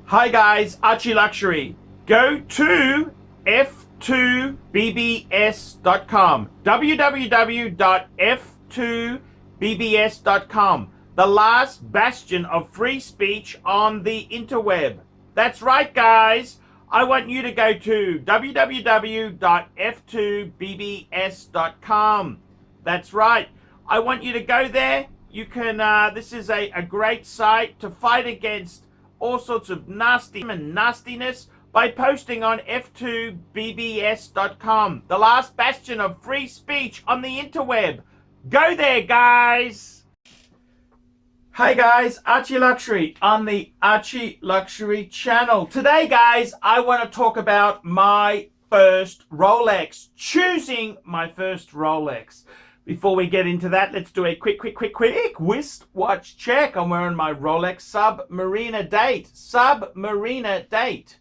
Hi guys, ArchieLuxury. Go to f2bbs.com. www.f2bbs.com. The last bastion of free speech on the interweb. That's right, guys. I want you to go to www.f2bbs.com. That's right. I want you to go there. You can, this is a great site to fight against all sorts of nastiness by posting on f2bbs.com, the last bastion of free speech on the interweb. Go there, guys. Hi guys, ArchieLuxury on the ArchieLuxury channel. Today, guys, I want to talk about my first Rolex, choosing my first Rolex. Before we get into that, let's do a quick wristwatch check. I'm wearing my Rolex Submariner date.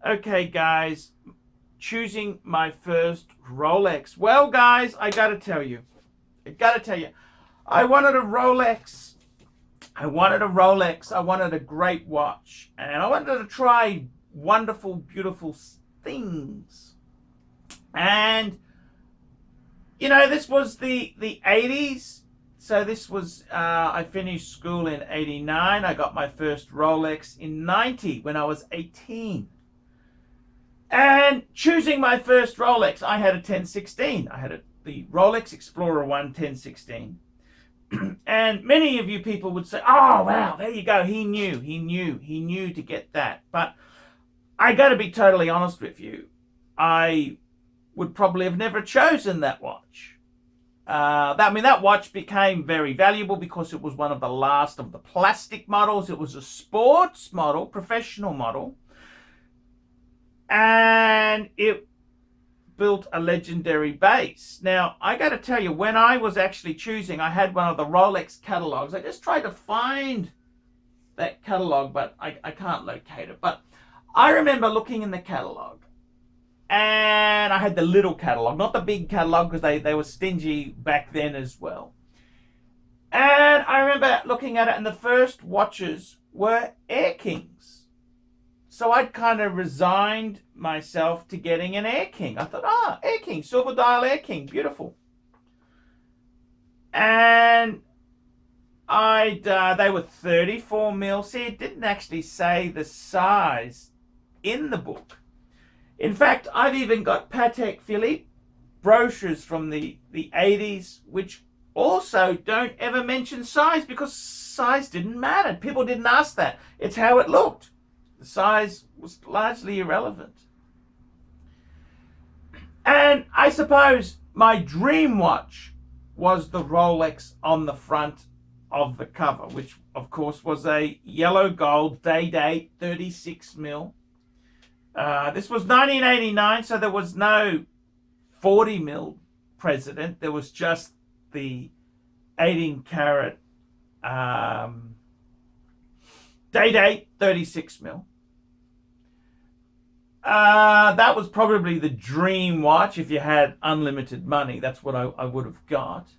Okay, guys, choosing my first Rolex. Well, guys, I gotta tell you, I wanted a Rolex. I wanted a great watch, and I wanted to try wonderful, beautiful things. And you know, this was the 80s. So this was, I finished school in 89. I got my first Rolex in 90 when I was 18. And choosing my first Rolex, I had a 1016. I had the Rolex Explorer 1 1016. And many of you people would say, oh, wow, there you go. He knew to get that. But I got to be totally honest with you. I would probably have never chosen that watch. That watch became very valuable because it was one of the last of the plastic models. It was a sports model, professional model. And it built a legendary base. Now, I got to tell you, when I was actually choosing, I had one of the Rolex catalogs. I just tried to find that catalog, but I can't locate it. But I remember looking in the catalog. And I had the little catalog, not the big catalog, because they were stingy back then as well. And I remember looking at it, and the first watches were Air Kings. So I'd kind of resigned myself to getting an Air King. I thought, Air King, silver dial Air King, beautiful. And they were 34 mil. See, it didn't actually say the size in the book. In fact, I've even got Patek Philippe brochures from the 80s, which also don't ever mention size, because size didn't matter. People didn't ask that. It's how it looked. The size was largely irrelevant. And I suppose my dream watch was the Rolex on the front of the cover, which of course was a yellow gold day date 36 mil. This was 1989, so there was no 40 mil president. There was just the 18 karat day date 36 mil. That was probably the dream watch if you had unlimited money. That's what I would have got.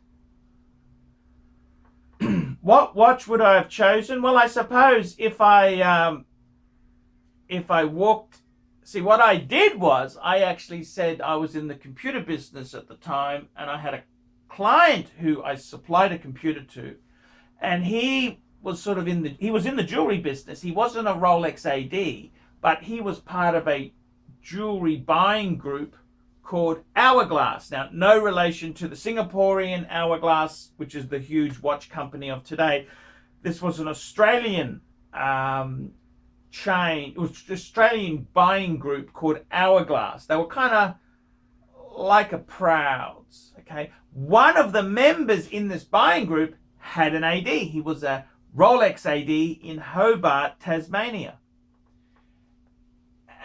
What watch would I have chosen? Well, I suppose if I walked. See, what I did was I actually said I was in the computer business at the time, and I had a client who I supplied a computer to, and he was sort of in the jewelry business. He wasn't a Rolex AD, but he was part of a jewelry buying group called Hourglass. Now, no relation to the Singaporean Hourglass, which is the huge watch company of today. This was an Australian chain. It was an Australian buying group called Hourglass. They were kind of like a Prouds, okay? One of the members in this buying group had an AD. He was a Rolex AD in Hobart, Tasmania.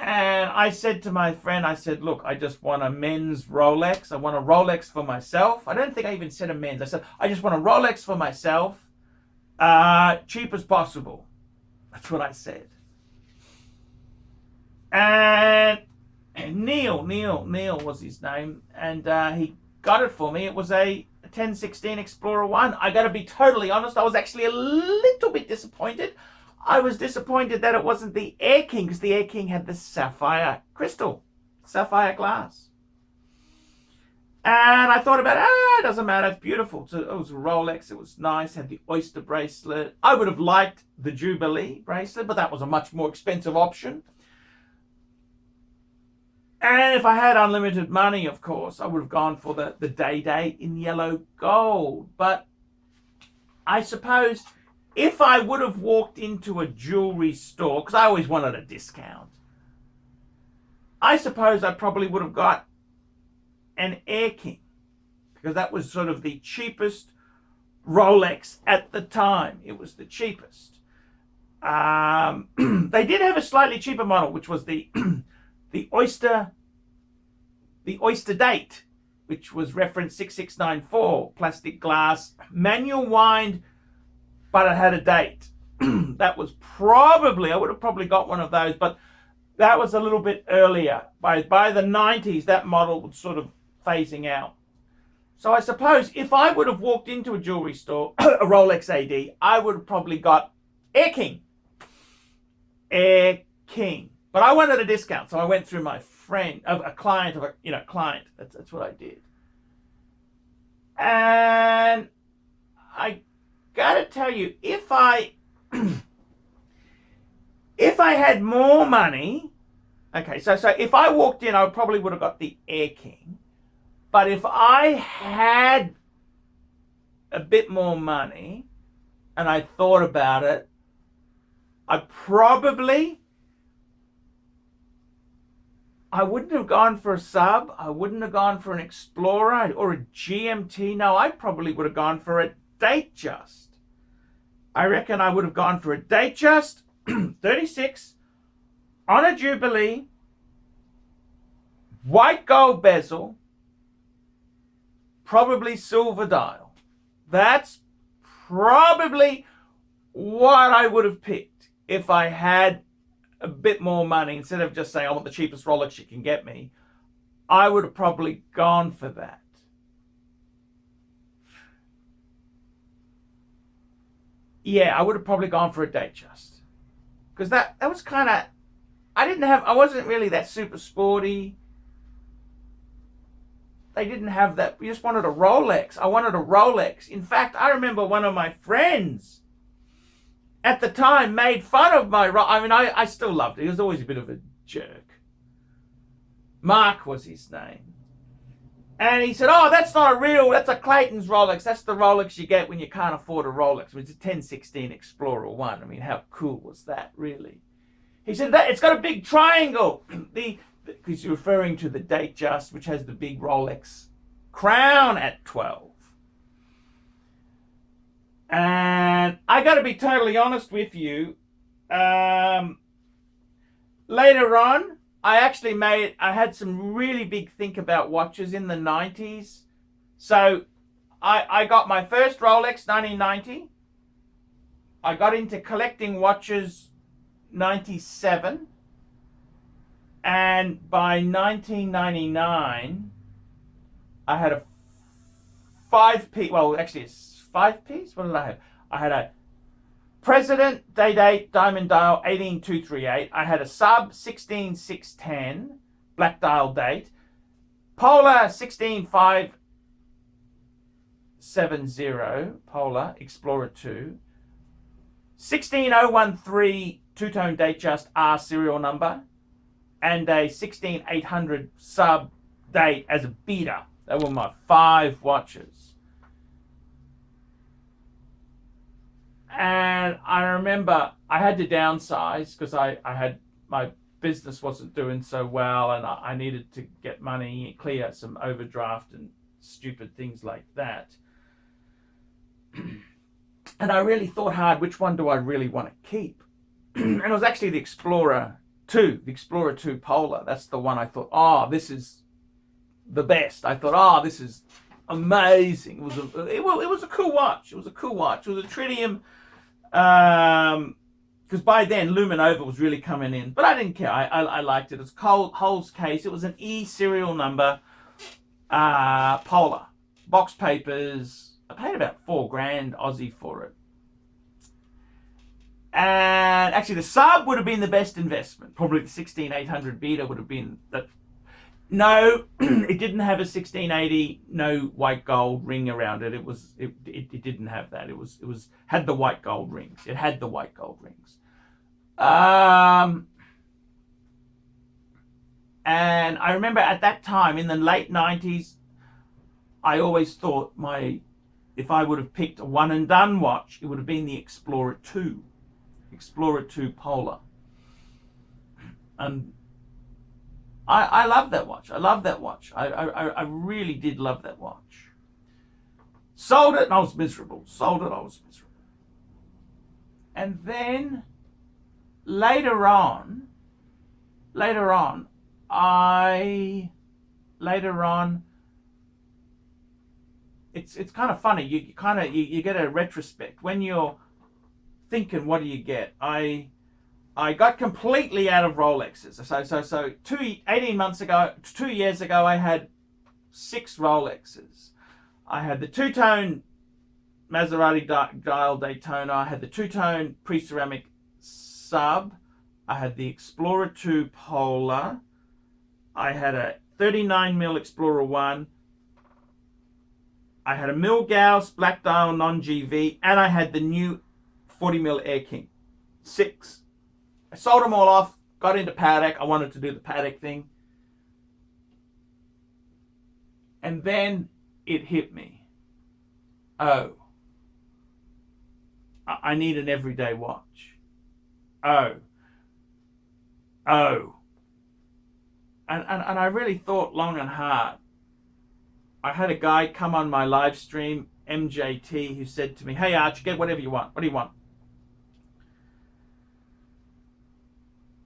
And I said to my friend, I said, look, I just want a men's Rolex. I want a Rolex for myself. I don't think I even said a men's. I said, I just want a Rolex for myself, cheap as possible. That's what I said. And Neil was his name, and he got it for me. It was a 1016 Explorer 1. I got to be totally honest, I was actually a little bit disappointed. I was disappointed that it wasn't the Air King, because the Air King had the sapphire crystal, sapphire glass. And I thought about it, it doesn't matter, it's beautiful. So it was a Rolex, it was nice, had the oyster bracelet. I would have liked the Jubilee bracelet, but that was a much more expensive option. And if I had unlimited money, of course, I would have gone for the day in yellow gold. But I suppose if I would have walked into a jewelry store, because I always wanted a discount, I suppose I probably would have got an Air King, because that was sort of the cheapest Rolex at the time. It was the cheapest. They did have a slightly cheaper model, which was the oyster date, which was reference 6694, plastic glass, manual wind, but it had a date. That was probably, I would have probably got one of those, but that was a little bit earlier. By the 90s, that model was sort of phasing out. So I suppose if I would have walked into a jewelry store, a Rolex AD, I would have probably got Air King. Air King. But I wanted a discount, so I went through my friend, a client. That's what I did. And I gotta tell you, if I had more money, okay, so if I walked in, I probably would have got the Air King. But if I had a bit more money and I thought about it, I wouldn't have gone for a sub. I wouldn't have gone for an Explorer or a GMT. No, I probably would have gone for a Datejust. I reckon I would have gone for a Datejust 36 on a Jubilee, white gold bezel, probably silver dial. That's probably what I would have picked if I had a bit more money. Instead of just saying I want the cheapest Rolex you can get me, I would have probably gone for that. Yeah, I would have probably gone for a Datejust, because that was kind of, I wasn't really that super sporty. They didn't have that. We just wanted a Rolex. I wanted a Rolex. In fact, I remember one of my friends at the time made fun of my, I still loved it. He was always a bit of a jerk. Mark was his name. And he said, oh, that's a Clayton's Rolex. That's the Rolex you get when you can't afford a Rolex. It's a 1016 Explorer 1. I mean, how cool was that, really? He said, it's got a big triangle. Because you're referring to the Datejust, which has the big Rolex crown at 12. And I got to be totally honest with you. Later on, I had some really big think about watches in the 90s. So I got my first Rolex 1990. I got into collecting watches 97. And by 1999, I had a 5-piece, well, actually it's 5-piece. What did I have? I had a President Day-Date Diamond Dial 18238. I had a Sub 16610 Black Dial Date. Polar 16570 Polar Explorer 2. 16013 two-tone Datejust R serial number. And a 16800 sub date as a beater. They were my 5 watches. And I remember I had to downsize because my business wasn't doing so well, and I needed to get money, clear some overdraft and stupid things like that. And I really thought hard, which one do I really want to keep? And it was actually the Explorer 2, the Explorer 2 Polar. That's the one I thought, oh, this is the best. I thought, oh, this is amazing. It was a cool watch. It was a cool watch. It was a tritium, because by then Luminova was really coming in. But I didn't care. I liked it. It's Cole's case. It was an E serial number Polar. Box papers. I paid about $4,000 Aussie for it. And actually, the sub would have been the best investment. Probably the 16800 beta would have been that. No, it didn't have a 1680 no white gold ring around it. It didn't have that. It had the white gold rings. It had the white gold rings. And I remember at that time in the late 90s, I always thought if I would have picked a one and done watch, it would have been the Explorer 2 Polar. And I love that watch. I love that watch. I really did love that watch. Sold it and I was miserable. And then later on, it's kind of funny. You get a retrospect when you're thinking, what do you get? I got completely out of Rolexes. So 18 months ago, 2 years ago, I had 6 Rolexes. I had the two-tone Maserati dial Daytona. I had the two-tone pre-ceramic sub. I had the Explorer 2 Polar. I had a 39mm Explorer 1. I had a Milgauss black dial non-GV, and I had the new 40mm Air King. 6. I sold them all off, got into Patek. I wanted to do the Patek thing. And then it hit me. Oh. I need an everyday watch. Oh. And I really thought long and hard. I had a guy come on my live stream, MJT, who said to me, "Hey Arch, get whatever you want. What do you want?"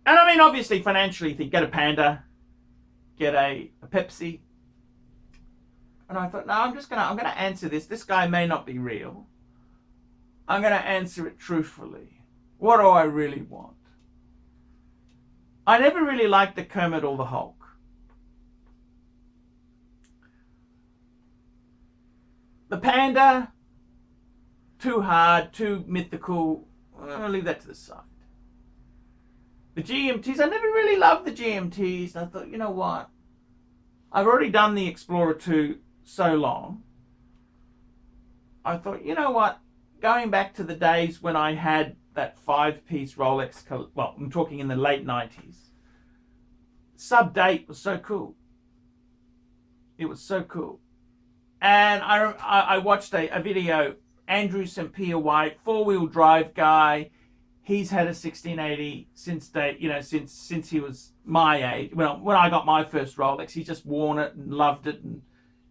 And I mean, obviously, financially, think get a Panda, get a Pepsi. And I thought, no, I'm gonna answer this. This guy may not be real. I'm gonna answer it truthfully. What do I really want? I never really liked the Kermit or the Hulk. The Panda, too hard, too mythical. I'll leave that to the side. The GMTs, I never really loved the GMTs. And I thought, you know what? I've already done the Explorer 2 so long. I thought, you know what? Going back to the days when I had that 5-piece Rolex, well, I'm talking in the late 90s. Sub-date was so cool. It was so cool. And I watched a video, Andrew Sampier White, 4-wheel drive guy. He's had a 1680 since he was my age. When I got my first Rolex, he just worn it and loved it, and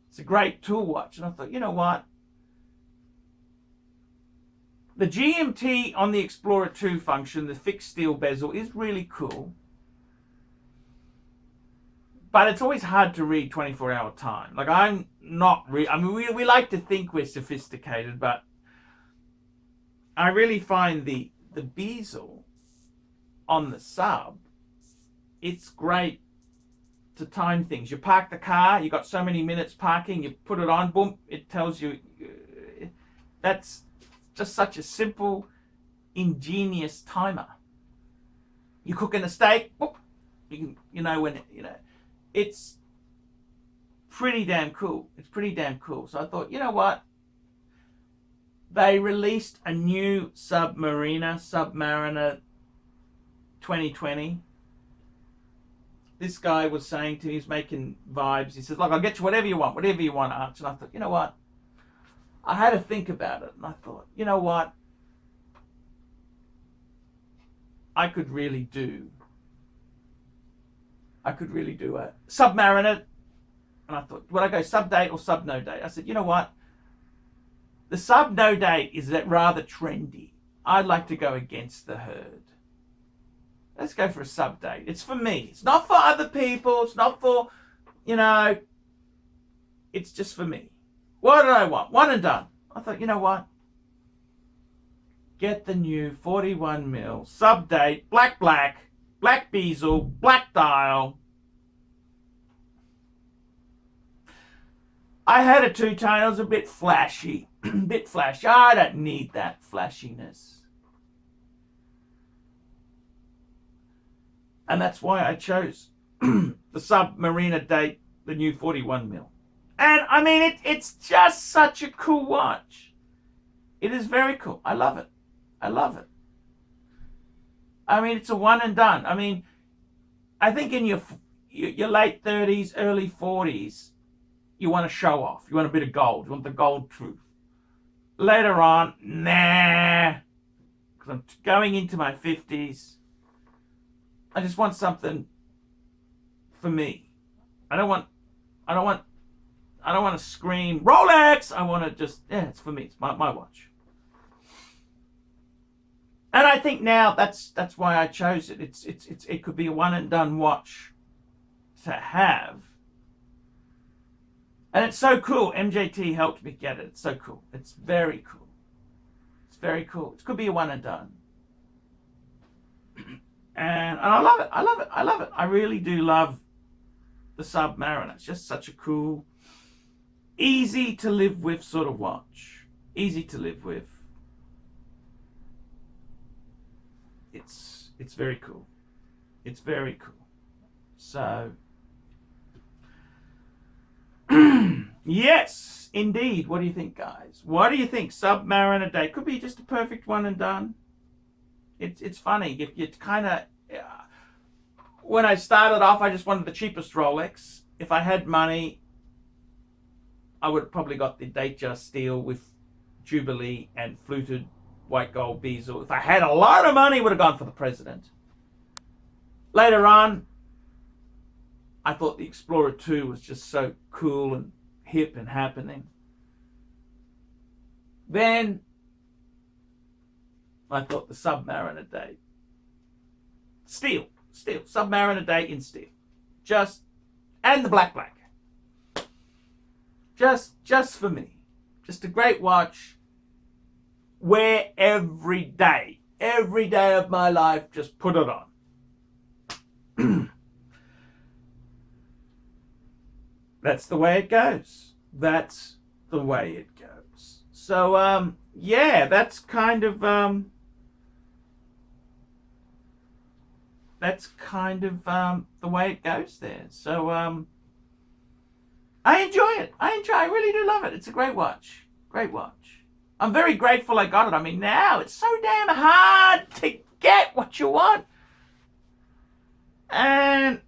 it's a great tool watch. And I thought, you know what? The GMT on the Explorer 2 function, the fixed steel bezel, is really cool. But it's always hard to read 24-hour time. Like, I'm not I mean, we like to think we're sophisticated, but I really find the bezel on the sub, it's great to time things. You park the car, you got so many minutes parking, you put it on, boom, it tells you. That's just such a simple, ingenious timer. You cooking a steak, boop, you know when it's pretty damn cool. It's pretty damn cool. So I thought, you know what? They released a new Submariner 2020. This guy was saying to me, he's making vibes. He says, look, I'll get you whatever you want, Arch. And I thought, you know what? I had to think about it. And I thought, you know what? I could really do a Submariner. And I thought, would I go sub date or sub no date? I said, you know what? The sub no date is rather trendy. I'd like to go against the herd. Let's go for a sub date. It's for me. It's not for other people. It's not for, it's just for me. What did I want? One and done. I thought, you know what? Get the new 41mm sub date, black bezel, black dial. I had a two-tone. It was a bit flashy. I don't need that flashiness. And that's why I chose the Submariner date, the new 41 mil. And I mean, it's just such a cool watch. It is very cool. I love it. I love it. I mean, it's a one and done. I mean, I think in your late 30s, early 40s, you want to show off. You want a bit of gold. You want the gold truth. Later on, nah. Because I'm going into my 50s. I just want something for me. I don't want to scream Rolex. I want to just, yeah, it's for me. It's my watch. And I think now that's why I chose it. It could be a one and done watch to have. And it's so cool. MJT helped me get it. It's so cool. It's very cool. It's very cool. It could be a one and done. And I love it. I love it. I love it. I really do love the Submariner. It's just such a cool, easy to live with sort of watch. Easy to live with. It's very cool. It's very cool. So, yes, indeed. What do you think, guys? What do you think? Submariner Day could be just a perfect one and done. It's funny. You kind of, when I started off, I just wanted the cheapest Rolex. If I had money, I would have probably got the Datejust steel with Jubilee and fluted white gold bezel. If I had a lot of money, I would have gone for the President. Later on, I thought the Explorer 2 was just so cool and hip and happening. Then I thought the Submariner Day. Steel, Submariner Day in steel. And the black. Just for me. Just a great watch. Wear every day of my life, just put it on. That's the way it goes. That's the way it goes. So, yeah, that's kind of the way it goes there. So, I enjoy it. I really do love it. It's a great watch. Great watch. I'm very grateful I got it. I mean, now it's so damn hard to get what you want. And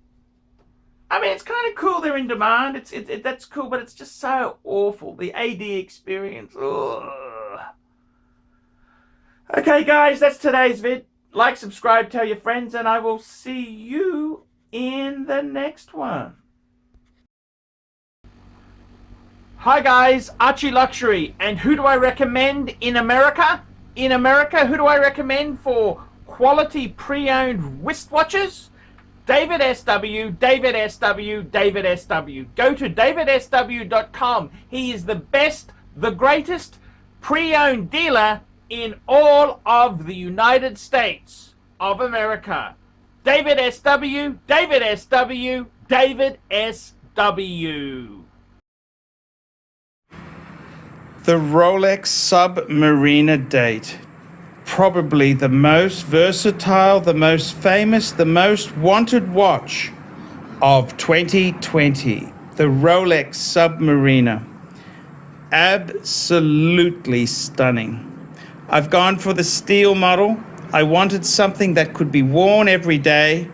I mean, it's kind of cool they're in demand. That's cool, but it's just so awful. The AD experience. Ugh. Okay, guys, that's today's vid. Like, subscribe, tell your friends, and I will see you in the next one. Hi guys, ArchieLuxury, and who do I recommend in America? In America, who do I recommend for quality pre-owned wristwatches? David SW, David SW, David SW. Go to davidsw.com. He is the best, the greatest pre-owned dealer in all of the United States of America. David SW, David SW, David SW. The Rolex Submariner date. Probably the most versatile, the most famous, the most wanted watch of 2020. The Rolex Submariner. Absolutely stunning. I've gone for the steel model. I wanted something that could be worn every day.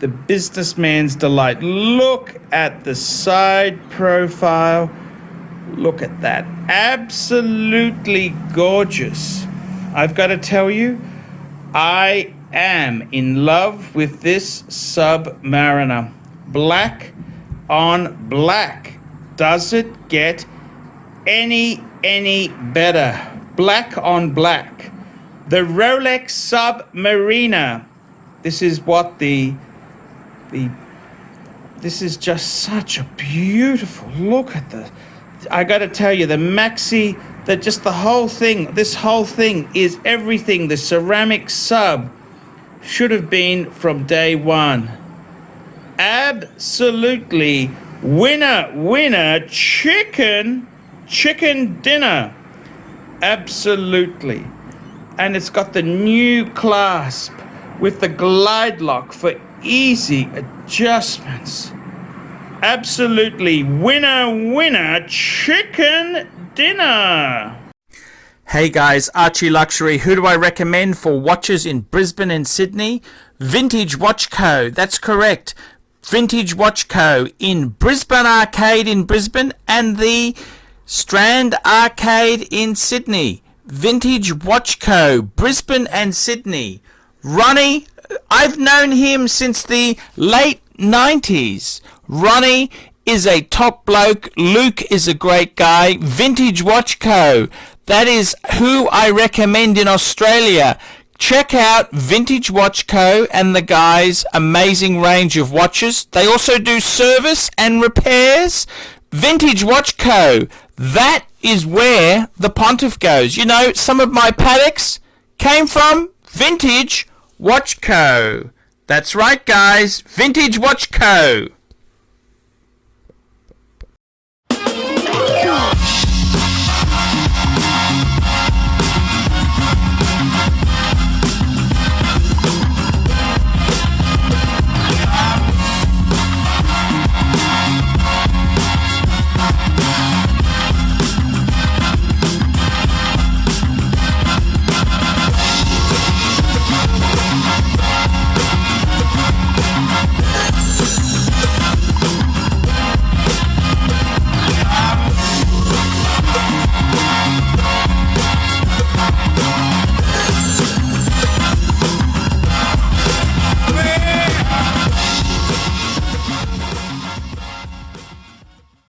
The businessman's delight. Look at the side profile. Look at that. Absolutely gorgeous. I've got to tell you, I am in love with this Submariner. Black on black. Does it get any better? Black on black. The Rolex Submariner. This is what this is just such a beautiful look at the. I got to tell you, the maxi, the whole thing, this whole thing is everything the ceramic sub should have been from day one. Absolutely winner, chicken dinner. Absolutely. And it's got the new clasp with the glide lock for easy adjustments. Absolutely winner chicken dinner. Hey guys, ArchieLuxury. Who do I recommend for watches in Brisbane and Sydney? Vintage Watch Co. That's correct. Vintage Watch Co. in Brisbane Arcade in Brisbane and the Strand Arcade in Sydney. Vintage Watch Co. Brisbane and Sydney. Ronnie, I've known him since the late 90s. Ronnie is a top bloke. Luke is a great guy. Vintage Watch Co. That is who I recommend in Australia. Check out Vintage Watch Co. and the guys' amazing range of watches. They also do service and repairs. Vintage Watch Co. That is where the Pontiff goes. You know, some of my Pateks came from Vintage Watch Co. That's right, guys. Vintage Watch Co.